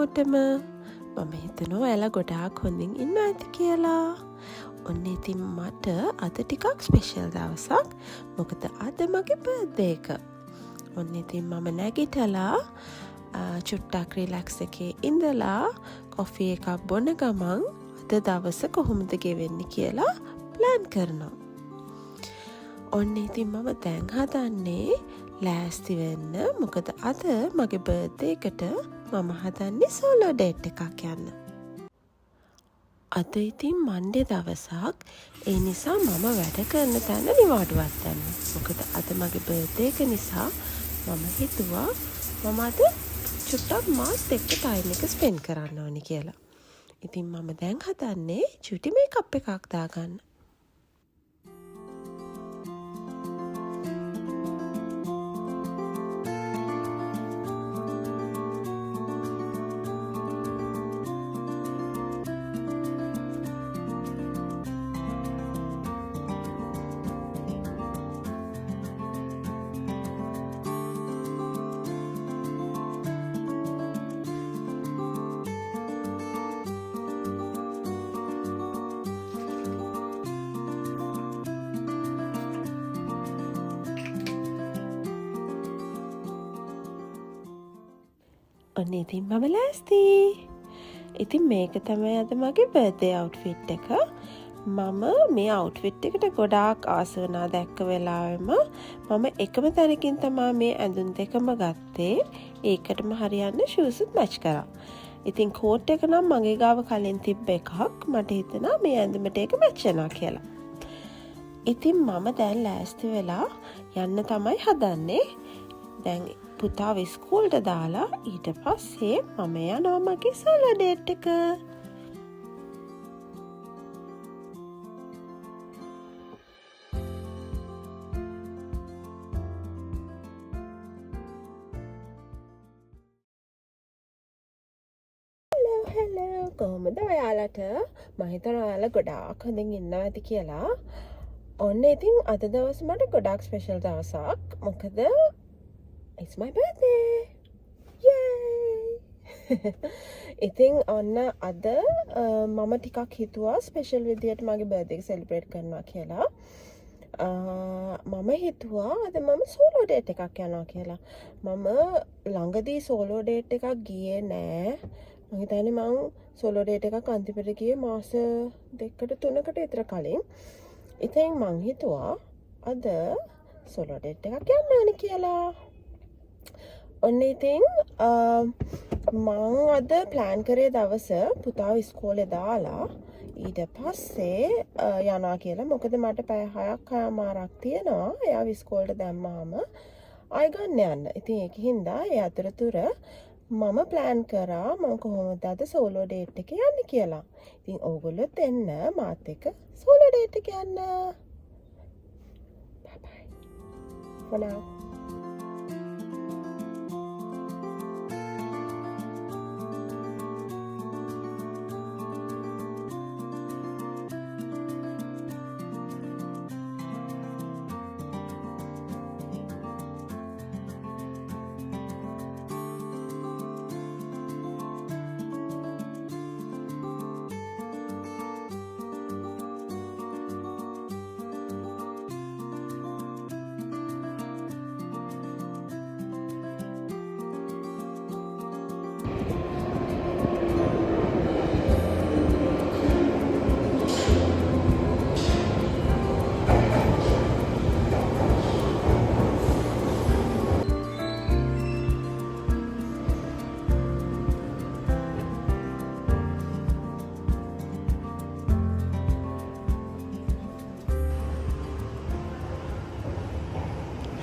හැමෝටම. මම හිතනවා ඔයාලා ගොඩාක් හොඳින් ඉන්නවා ඇති කියලා. ඔන්න ඉතින් මට අද ටිකක් ස්පෙෂල් දවසක්. මොකද අද මගේ බර්ත්ඩේ එක. ඔන්න ඉතින් මම නැගිටලා චුට්ටක් රිලැක්ස් එකේ ඉඳලා කොෆි එකක් බොන ගමන් අද දවස කොහොමද ගෙවෙන්නේ කියලා ප්ලෑන් කරනවා. ඔන්න ඉතින් මම දැන් හදන්නේ ලෑස්ති වෙන්න. මොකද අද මගේ බර්ත්ඩේ එකට මම හදන්නේ සෝලෝ ඩේට් එකක් යන්න. අද ඉතින් මන්ඩේ දවසක්. ඒ නිසා මම වැඩ කරන තැන නිවාඩුවක් දැම්ම. මොකද අද මගේ බර්ත්ඩේ එක නිසා මම හිතුවා මම අද චුට්ටක් මාත් එක්ක ටයිම් එක ස්පෙන්ඩ් කරන්න ඕනි කියලා. ඉතින් මම දැන් හදන්නේ චුටි මේකප් එකක් දාගන්න. ඔන්න ඉතින් මම ලෑස්ති. ඉතින් මේක තමයි අද මගේ බර්ත්ඩේ අවුට්ෆිට් එක. මම මේ අවුට්ෆිට් එකට ගොඩාක් ආස වුණා දැක්ක වෙලාවෙම. මම එකම තැනකින් තමයි මේ ඇඳුම් දෙකම ගත්තේ. ඒකටම හරියන්න ෂූස්ත් මැච් කරා. ඉතින් කෝට් එක නම් මගේ ගාව කලින් තිබ්බ එකක්. මට හිතුණා මේ ඇඳුමට ඒක මැච් වෙනවා කියලා. ඉතින් මම දැන් ලෑස්ති වෙලා යන්න තමයි හදන්නේ. දැන් පුතාව ස්කූල්ට දාලා ඊට පස්සේ මම යනවා මගේ සෝලෝ ඩේට් එක. හෙලෝ කොහොමද ඔයාලට? මම හිතනවා ඔයාලා ගොඩාක් හොඳින් ඉන්නවා ඇති කියලා. ඔන්න ඉතින් අද දවස් මට ගොඩාක් ස්පෙෂල් දවසක්. මොකද it's my birthday! Yay! ඉතින් ඔන්න අද මම ටිකක් හිතුවා ස්පෙෂල් විදියට මගේ බර්ත්ඩේ එක සෙලිබ්‍රේට් කරනවා කියලා. මම හිතුවා අද මම සෝලෝ ඩේට් එකක් යනවා කියලා. මම ළඟදී සෝලෝ ඩේට් එකක් ගියේ නෑ. මම හිතන්නේ මං සෝලෝ ඩේට් එකක් අන්තිමට ගියේ මාස 2කට 3කට විතර කලින්. ඉතින් මං හිතුවා අද සෝලෝ ඩේට් එකක් යන්න ඕනේ කියලා. ඔන්න ඉතින් මං අද ප්ලෑන් කරේ දවස පුතාව ඉස්කෝලේ දාලා ඊට පස්සේ යනවා කියලා. මොකද මට පැය 6ක් තියෙනවා එයාව ඉස්කෝලේට දැම්මාම ආයෙ ගන්න යන්න. ඉතින් ඒක හින්දා ඒ අතරතුර මම ප්ලෑන් කරා මම කොහොමද අද සෝලෝ ඩේට් එක යන්නේ කියලා. ඉතින් ඕගොල්ලොත් එන්න මාත් එක්ක සෝලෝ ඩේට් එක යන්න. Bye bye. For now.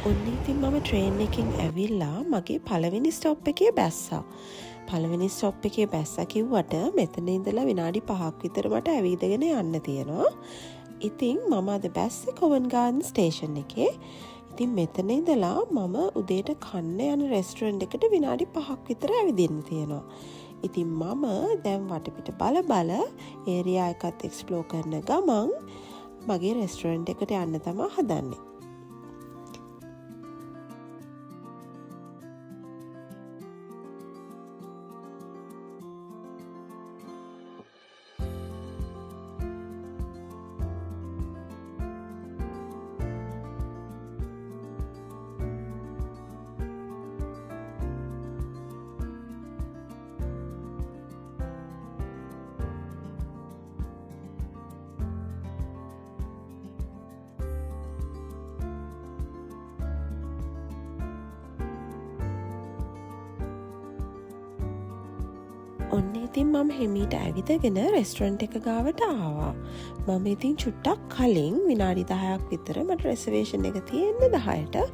ඔන්න ඉතින් මම ට්‍රේන් එකකින් ඇවිල්ලා මගේ පළවෙනි ස්ටොප් එකේ බැස්සා. පළවෙනි ස්ටොප් එකේ බැස්සා කිව්වට මෙතන ඉඳලා විනාඩි 5ක් විතර මට ඇවිදගෙන යන්න තියෙනවා. ඉතින් මම අද බැස්සේ කොවන් ගාඩන් ස්ටේෂන් එකේ. ඉතින් මෙතන ඉඳලා මම උදේට කන්න යන රෙස්ටුරන්ට් එකට විනාඩි 5ක් විතර ඇවිදින්න තියෙනවා. ඉතින් මම දැන් වටපිට බල ඒරියා එකත් එක්ස්ප්ලෝර් කරන ගමන් මගේ රෙස්ටුරන්ට් එකට යන්න තමයි හදන්නේ. ඔන්න ඉතින් මම හෙමීට ඇවිදගෙන රෙස්ටරන්ට් එක ගාවට ආවා. මම ඉතින් චුට්ටක් කලින් විනාඩි 10ක් විතර මට රෙසර්වේෂන් එක තියෙන්නේ 10ට.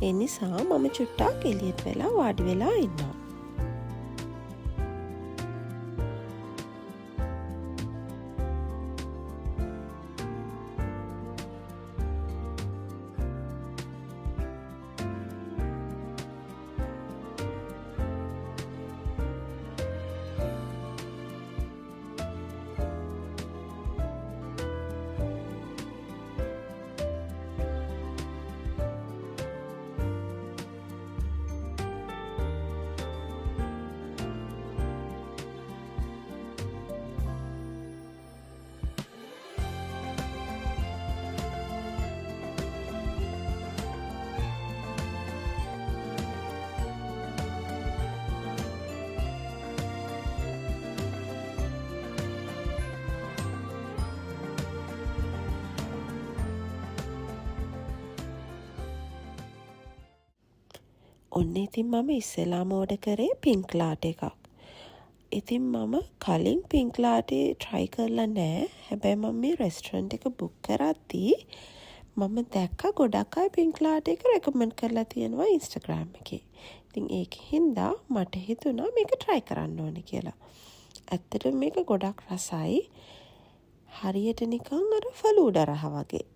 ඒ නිසා මම චුට්ටක් එළියට වෙලා වාඩි වෙලා ඉන්නවා. ඔන්න ඉතින් මම ඉස්සෙල්ලාම ඕඩර් කරේ පින්ක් ලාටේ එකක්. ඉතින් මම කලින් පින්ක් ලාටේ try කරලා නැහැ. හැබැයි මම මේ රෙස්ටරන්ට් එක බුක් කරද්දී මම දැක්ක ගොඩක් අය පින්ක් ලාටේ එක recommend කරලා තියෙනවා Instagram එකේ. ඉතින් ඒකින්ද මට හිතුණා මේක try කරන්න ඕනේ කියලා. ඇත්තටම මේක ගොඩක් රසයි. හරියට නිකන් අර ෆලූඩා රහ වගේ.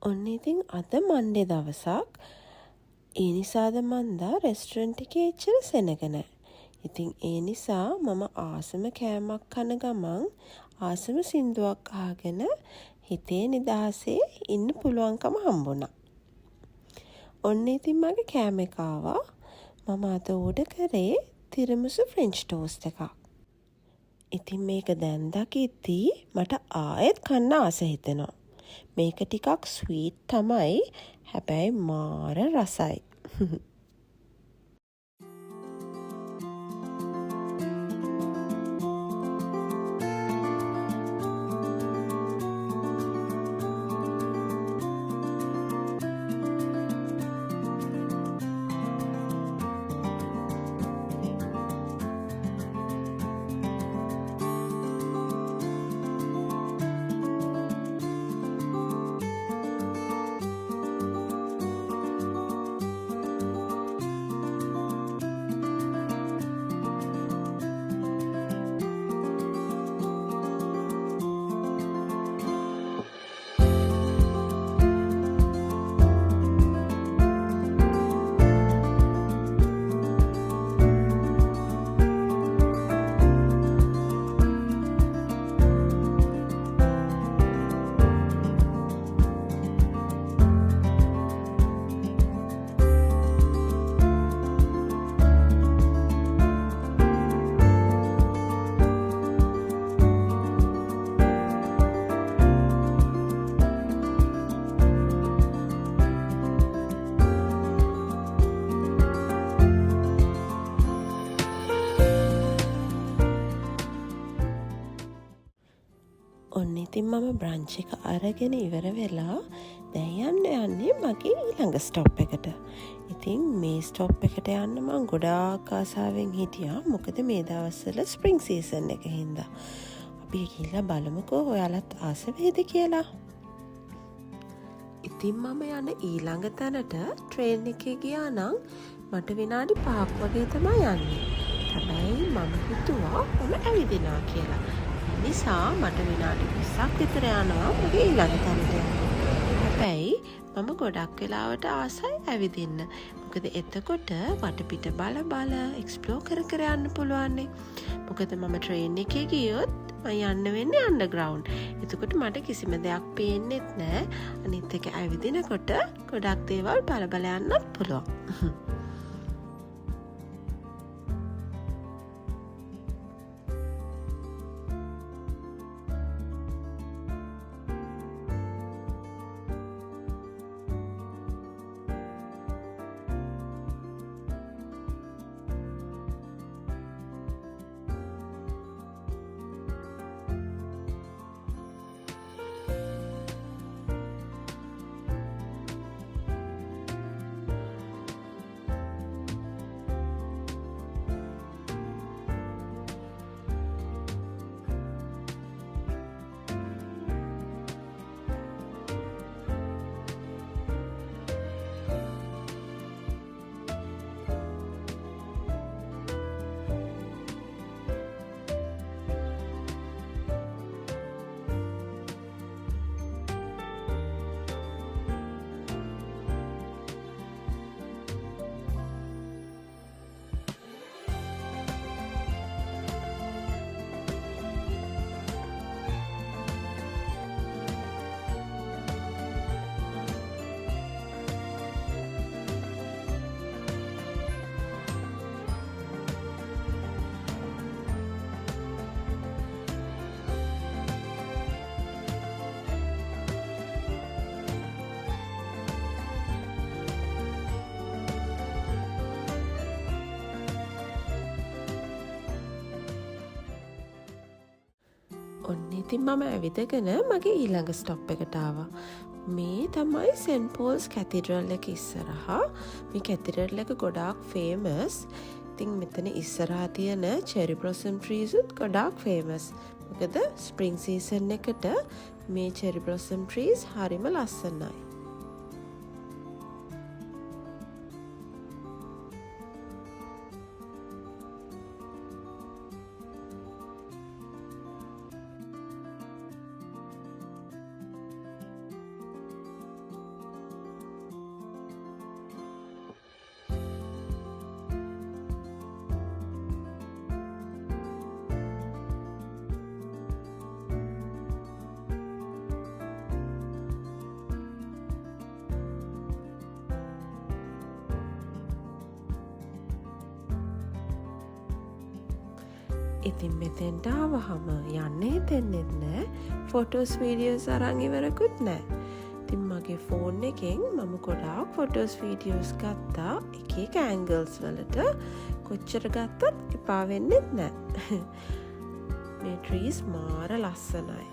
ඔන්න ඉතින් අද මන්ඩේ දවසක්. ඒ නිසාද මන්දා රෙස්ටරන්ට් එකේ එච්චර සෙනග නැහැ. ඉතින් ඒ නිසා මම ආසම කෑමක් කන ගමන් ආසම සින්දුවක් අහගෙන හිතේ නිදහසේ ඉන්න පුළුවන්කම හම්බුණා. ඔන්න ඉතින් මගේ කෑම එක ආවා. මම අද ඕඩර් කරේ තිරමිසු ෆ්‍රෙන්ච් ටෝස්ට් එකක්. ඉතින් මේක දැන් දකිද්දී මට ආයෙත් කන්න ආස හිතෙනවා. මේක ටිකක් ස්වීට් තමයි. හැබැයි මාර රසයි. ඔන්න ඉතින් මම බ්‍රන්ච් එක අරගෙන ඉවර වෙලා දැන් යන්නේ මගේ ඊළඟ ස්ටොප් එකට. ඉතින් මේ ස්ටොප් එකට යන්න මම ගොඩාක් ආසාවෙන් හිටියා. මොකද මේ දවස්වල ස්ප්‍රින්ග් සීසන් එක හින්දා. අපි ගිහලා බලමුකෝ ඔයාලත් ආස වේද කියලා. ඉතින් මම යන ඊළඟ තැනට ට්‍රේන් එකේ ගියා නම් මට විනාඩි 5ක් වගේ තමයි යන්නේ. හැබැයි මම හිතුවා මම ඇවිදිනවා කියලා. නිසා මට විනාඩි 20ක් විතර යනවා මගේ ඊළඟ තැනට යන්න. හැබැයි මම ගොඩක් වෙලාවට ආසයි ඇවිදින්න. මොකද එතකොට වටපිට බල බල එක්ස්ප්ලෝර් කර කර යන්න පුළුවන්නේ. මොකද මම ට්‍රේන් එකේ ගියොත් මම යන්න වෙන්නේ අන්ඩර්ග්‍රවුන්ඩ්. එතකොට මට කිසිම දෙයක් පේන්නෙත් නෑ. අනිත් එක ඇවිදිනකොට ගොඩක් දේවල් බල බල යන්නත් පුළුවන්. ඔන්න ඉතින් මම ඇවිදගෙන මගේ ඊළඟ ස්ටොප් එකට ආවා. මේ තමයි සෙන්ට් පෝල්ස් කැතිඩ්‍රල් එක ඉස්සරහා. මේ කැතිඩ්‍රල් එක ගොඩාක් ෆේමස්. ඉතින් මෙතන ඉස්සරහා තියෙන චෙරි බ්ලොසම් ට්‍රීස් උත් ගොඩාක් ෆේමස්. මොකද ස්ප්‍රින්ග් සීසන් එකට මේ චෙරි බ්ලොසම් ට්‍රීස් හරිම ලස්සනයි. ඉතින් මෙතෙන්ට ආවහම යන්න හිතෙන්නෙත් නෑ. ෆොටෝස් වීඩියෝස් අරන් ඉවරකුත් නෑ. ඉතින් මගේ ෆෝන් එකෙන් මම ගොඩාක් ෆොටෝස් වීඩියෝස් ගත්තා. එක එක ඇන්ගල්ස් වලට කොච්චර ගත්තත් එපා වෙන්නෙත් නෑ. මේ ට්‍රීස් මාර ලස්සනයි.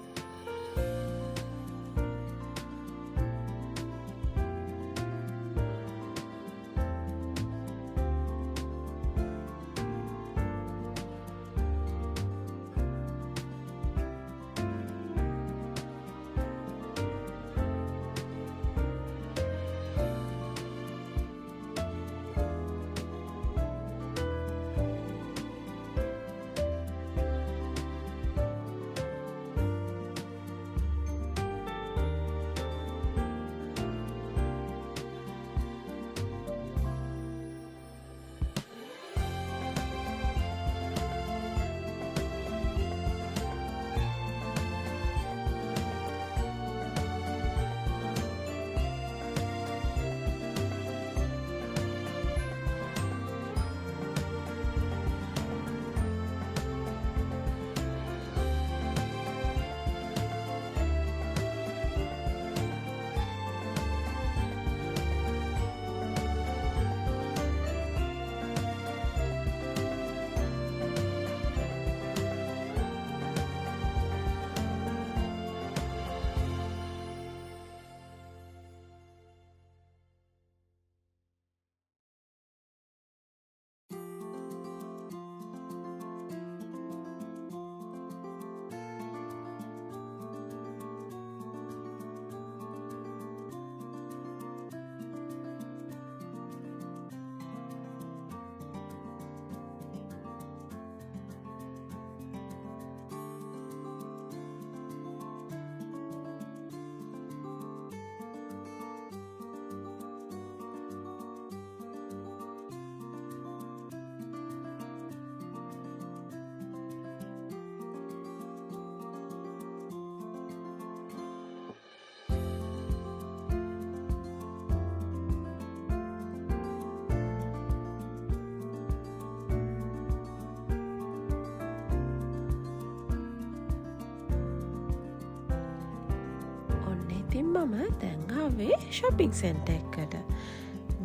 ඉතින් මම දැන් ආවේ shopping center එකට.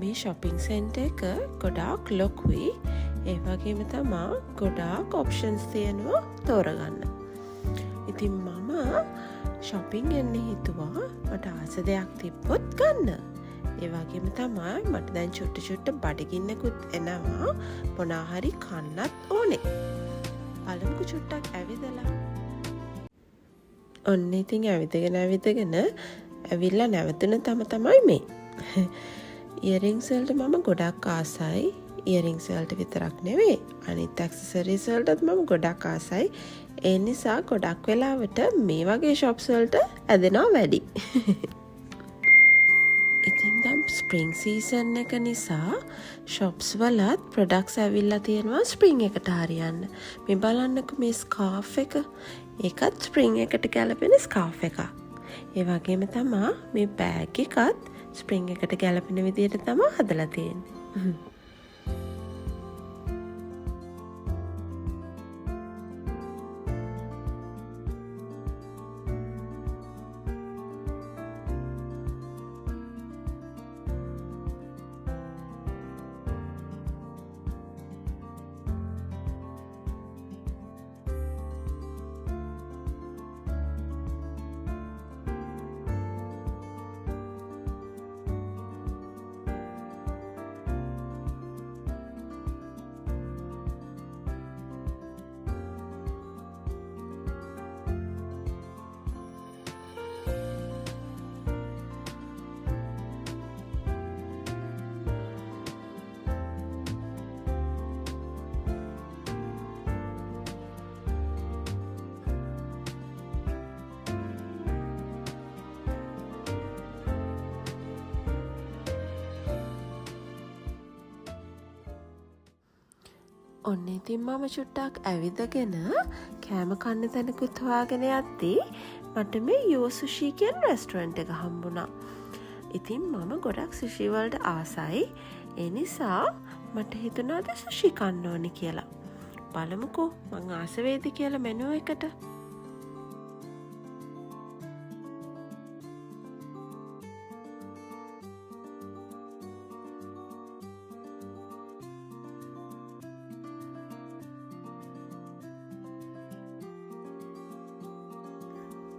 මේ shopping center එක ගොඩාක් ලොකුයි. ඒ වගේම තමා ගොඩාක් options තියෙනවා තෝරගන්න. ඉතින් මම shopping යන්න හිතුවා මට ආස දෙයක් තිබ්බොත් ගන්න. ඒ වගේම තමයි මට දැන් චුට්ට බඩගින්නකුත් එනවා මොනා හරි කන්නත් ඕනේ. බලමුකෝ චුට්ටක් ඇවිදලා. ඔන්න ඉතින් ඇවිදගෙන ඇවිල්ලා නැවතුන තමයි මේ. ඉයරින්ග්ස් වලට මම ගොඩක් ආසයි. ඉයරින්ග්ස් වලට විතරක් නෙවෙයි අනිත් ඇක්සසරිස් වලටත් මම ගොඩක් ආසයි. ඒ නිසා ගොඩක් වෙලාවට මේ වගේ shops වලට ඇදෙනවා වැඩි. ඉතින් දැන් ස්ප්‍රින්ග් සීසන් එක නිසා shops වලත් products ඇවිල්ලා තියෙනවා ස්ප්‍රින්ග් එකට හරියන්න. මේ බලන්නකෝ මේ ස්කාර්ෆ් එක. ඒකත් ස්ප්‍රින්ග් එකට ගැලපෙන ස්කාර්ෆ් එකක්. ඒ වගේම තමා මේ බෑග් එකත් ස්ප්‍රින්ග් එකට ගැලපෙන විදිහට තමයි හදලා තියෙන්නේ. ඔන්න ඉතින් මම චුට්ටක් ඇවිදගෙන කෑම කන්න තැනකුත් හොයාගෙන යද්දී මට මේ යෝ සුෂි කියන රෙස්ටුරන්ට් එක හම්බුණා. ඉතින් මම ගොඩක් සුෂි වලට ආසයි. ඒ නිසා මට හිතුණා අද සුෂි කන්න ඕනි කියලා. බලමුකෝ මං ආස වේද කියලා මෙනු එකට.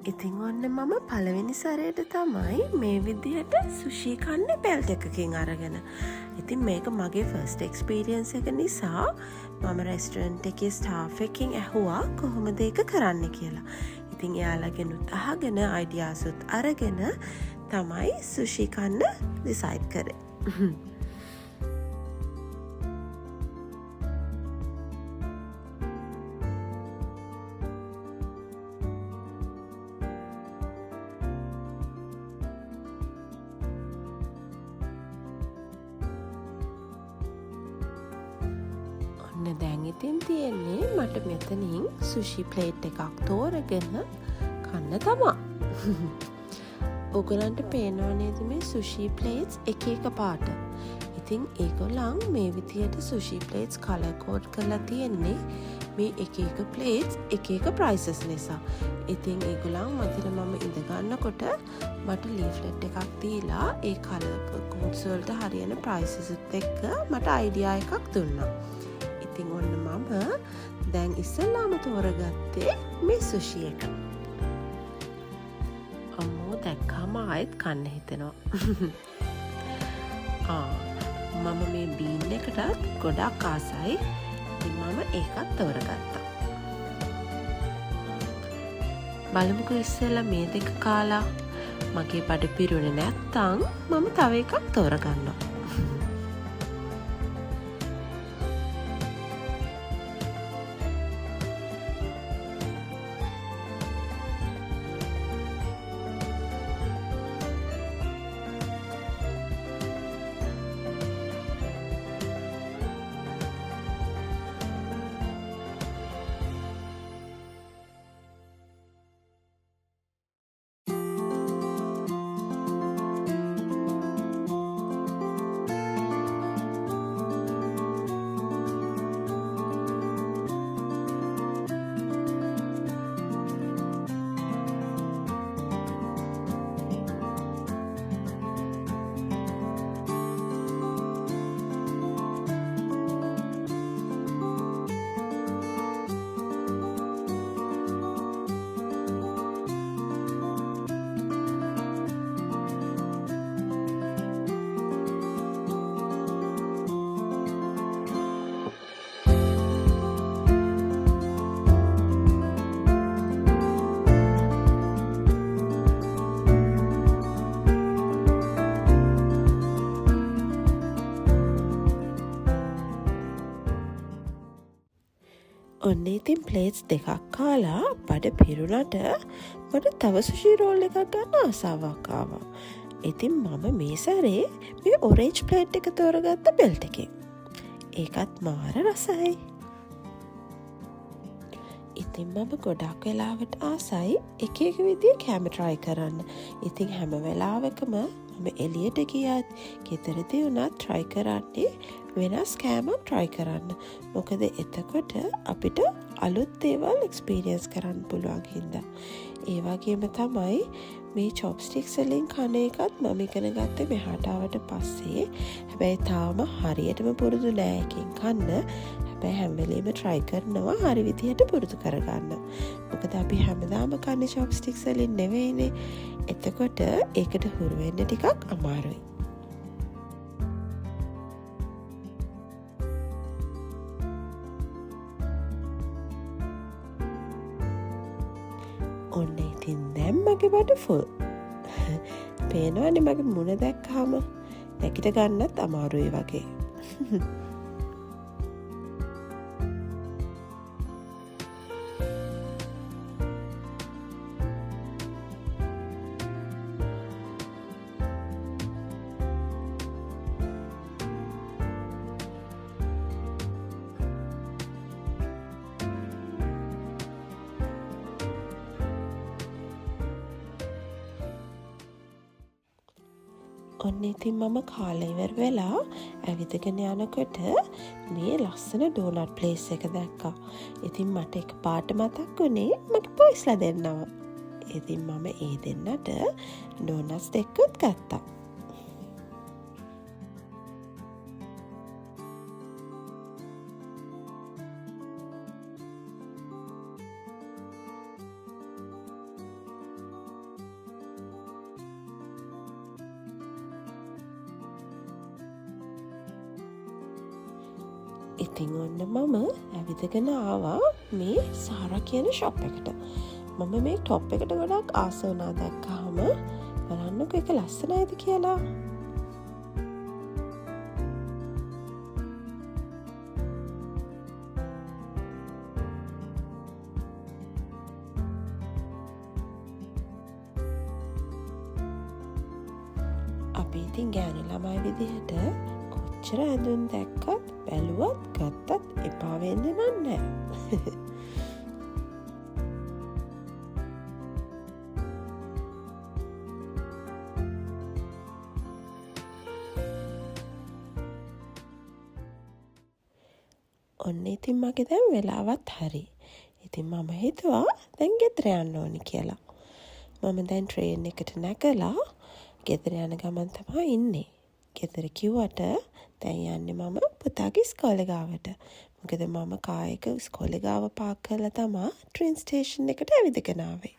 ඉතින් ඔන්න මම පළවෙනි සැරේට තමයි මේ විදිහට සුෂි කන්නේ බෙල්ට් එකකින් අරගෙන. ඉතින් මේක මගේ ෆස්ට් එක්ස්පීරියන්ස් එක නිසා මම රෙස්ටුරන්ට් එකේ ස්ටාෆ් එකකින් ඇහුවා කොහොමද ඒක කරන්න කියලා. ඉතින් එයාලගෙනුත් අහගෙන අයිඩියාසුත් අරගෙන තමයි සුෂි කන්න ඩිසයිඩ් කරේ. දැන් ඉතින් තියෙන්නේ මට මෙතනින් සුෂි ප්ලේට් එකක් තෝරගෙන කන්න තමා. ඔයගලන්ට පේනව නේද මේ සුෂි ප්ලේට්ස් එක පාට. ඉතින් ඒගොල්ලන් මේ විදියට සුෂි ප්ලේට්ස් කලර් කෝඩ් කරලා තියෙන්නේ මේ එක ප්ලේට්ස් එක ප්‍රයිසස් නිසා. ඉතින් ඒගොල්ලන් මතර මම ඉඳ ගන්නකොට මට ලීෆ්ලෙට් එකක් දීලා ඒ කලර් කෝඩ්ස් වලට හරියන ප්‍රයිසස් එක්ක මට අයිඩියා එකක් දුන්නා. ඉතින් ඔන්න මම දැන් ඉස්සෙල්ලාම තෝරගත්තේ මේ සුෂි එක. අම්මෝ දැක්කම ආයෙත් කන්න හිතෙනවා. මම මේ බීන් එකටත් ගොඩක් ආසයි. ඉතින් මම ඒකත් තෝරගත්තා. බලමුකෝ ඉස්සෙල්ලා මේ දෙක කාලා මගේ බඩ පිරුණේ නැත්තම් මම තව එකක් තෝරගන්නවා. ඔන්න ඉතින් ප්ලේට්ස් දෙකක් කාලා බඩ පිරුණට මට තව සුෂි රෝල් එකක් ගන්න ආසාවක් ආවා. ඉතින් මම මේ සැරේ මේ ඔරේන්ජ් ප්ලේට් එක තෝරගත්ත බෙල්ට් එකෙන්. ඒකත් මාර රසයි. ඉතින් මම ගොඩක් වෙලාවට ආසයි එක එක විදිය කෑම try කරන්න. ඉතින් හැම වෙලාවකම මම එළියට ගියත් ගෙදරදී වුණත් try කරන්නේ වෙනස් කෑමක් try කරන්න. මොකද එතකොට අපිට අලුත් දේවල් experience කරන්න පුළුවන් හින්දා. ඒ වගේම තමයි මේ chopsticks වලින් කන එකත් මම ඉගෙන ගත්තේ මෙහාට ආවට පස්සේ. හැබැයි තාම හරියටම පුරුදු නෑ එකෙන් කන්න. හැබැයි හැම වෙලෙම try කරනවා හරි විදිහට පුරුදු කරගන්න. මොකද අපි හැමදාම කන්නේ chopsticks වලින් නෙවෙයිනේ. එතකොට ඒකට හුරු වෙන්න ටිකක් අමාරුයි. ඔන්න ඉතින් දැන් මගේ බඩ ෆුල්. පේනවනේ මගේ මුණ දැක්කහම නැගිට ගන්නත් අමාරුයි වගේ. ඔන්න ඉතින් මම කාලා ඉවර වෙලා ඇවිදගෙන යනකොට මේ ලස්සන ඩෝනට් ප්ලේස් එක දැක්කා. ඉතින් මට එකපාරට මතක් වුණේ මගේ බොයිස්ලා දෙන්නව. ඉතින් මම ඒ දෙන්නට ඩෝනට්ස් දෙකක් ගත්තා. ඉතින් ඔන්න මම ඇවිදගෙන ආවා මේ සාරා කියන ෂොප් එකට. මම මේ ටොප් එකට ගොඩක් ආස වුණා දැක්කහම. බලන්නකෝ ඒක ලස්සනයිද කියලා. අපි ඉතින් ගෑනු ළමයි විදිහට කොච්චර ඇඳුම් දැක්කත් බැලුවත් ගත්තත් එපා වෙන්නේ නෑ. ඔන්න ඉතින් මගේ දැන් වෙලාවත් හරි. ඉතින් මම හිතුවා දැන් ගෙදර යන්න ඕනි කියලා. මම දැන් ට්‍රේන් එකට නැගලා ගෙදර යන ගමන් තමයි ඉන්නේ. ගෙදර කිව්වට දැන් යන්නේ මම පුතාගේ ඉස්කෝලේ ගාවට. මොකද මම කාර් එක ඉස්කෝලේ ගාව පාක් කරලා තමයි ට්‍රේන් ස්ටේෂන් එකට ඇවිදගෙන ආවේ.